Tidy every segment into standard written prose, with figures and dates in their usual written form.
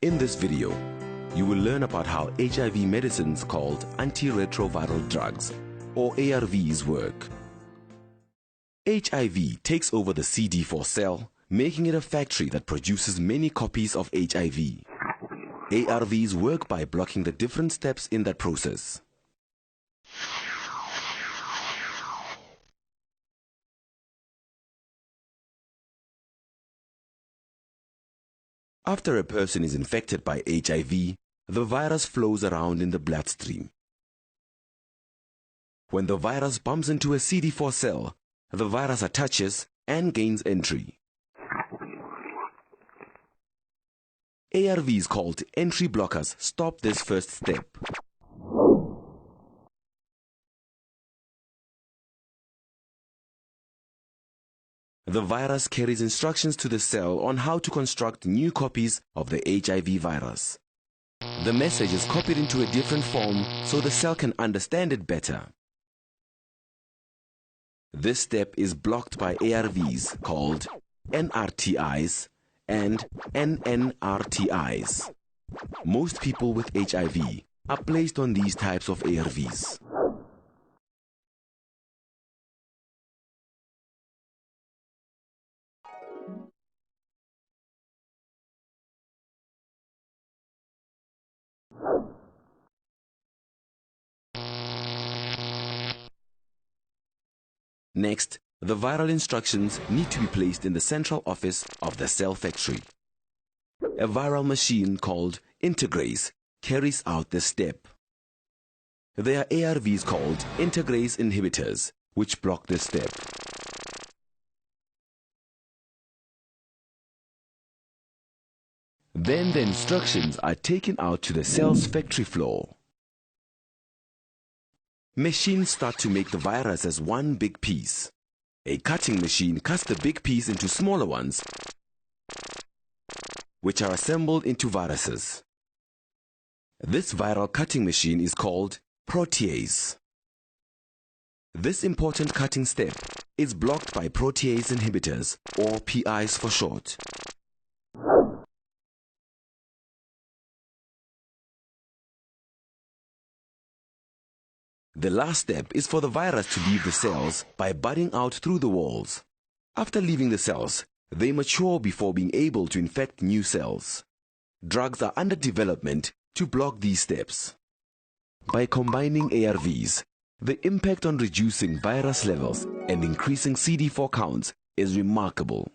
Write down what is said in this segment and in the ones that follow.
In this video, you will learn about how HIV medicines called antiretroviral drugs, or ARVs, work. HIV takes over the CD4 cell, making it a factory that produces many copies of HIV. ARVs work by blocking the different steps in that process. After a person is infected by HIV, the virus flows around in the bloodstream. When the virus bumps into a CD4 cell, the virus attaches and gains entry. ARVs called entry blockers stop this first step. The virus carries instructions to the cell on how to construct new copies of the HIV virus. The message is copied into a different form so the cell can understand it better. This step is blocked by ARVs called NRTIs and NNRTIs. Most people with HIV are placed on these types of ARVs. Next, the viral instructions need to be placed in the central office of the cell factory. A viral machine called integrase carries out this step. There are ARVs called integrase inhibitors, which block this step. Then the instructions are taken out to the cell's factory floor. Machines start to make the virus as one big piece. A cutting machine cuts the big piece into smaller ones, which are assembled into viruses. This viral cutting machine is called protease. This important cutting step is blocked by protease inhibitors, or PIs for short. The last step is for the virus to leave the cells by budding out through the walls. After leaving the cells, they mature before being able to infect new cells. Drugs are under development to block these steps. By combining ARVs, the impact on reducing virus levels and increasing CD4 counts is remarkable.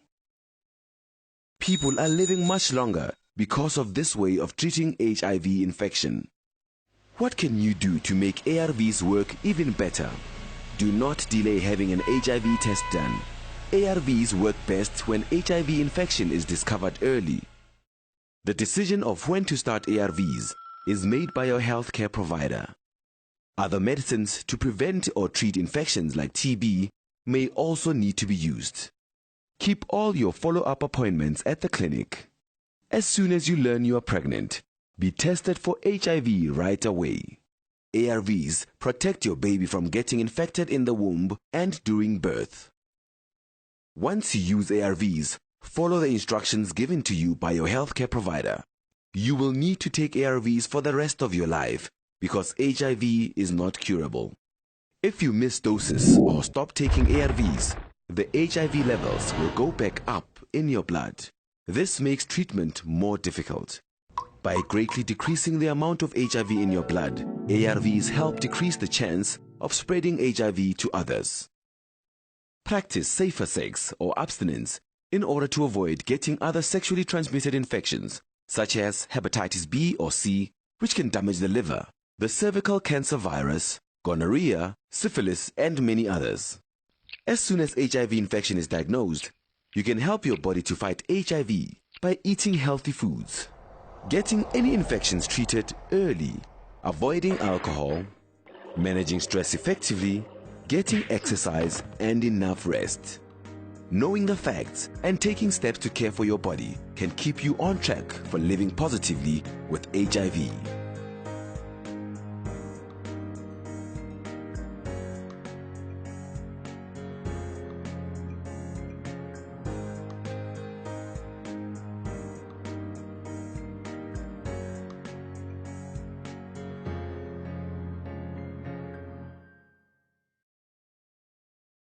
People are living much longer because of this way of treating HIV infection. What can you do to make ARVs work even better? Do not delay having an HIV test done. ARVs work best when HIV infection is discovered early. The decision of when to start ARVs is made by your healthcare provider. Other medicines to prevent or treat infections like TB may also need to be used. Keep all your follow-up appointments at the clinic. As soon as you learn you are pregnant, be tested for HIV right away. ARVs protect your baby from getting infected in the womb and during birth. Once you use ARVs, follow the instructions given to you by your healthcare provider. You will need to take ARVs for the rest of your life because HIV is not curable. If you miss doses or stop taking ARVs, the HIV levels will go back up in your blood. This makes treatment more difficult. By greatly decreasing the amount of HIV in your blood, ARVs help decrease the chance of spreading HIV to others. Practice safer sex or abstinence in order to avoid getting other sexually transmitted infections, such as hepatitis B or C, which can damage the liver, the cervical cancer virus, gonorrhea, syphilis, and many others. As soon as HIV infection is diagnosed, you can help your body to fight HIV by eating healthy foods, getting any infections treated early, avoiding alcohol, managing stress effectively, getting exercise and enough rest. Knowing the facts and taking steps to care for your body can keep you on track for living positively with HIV.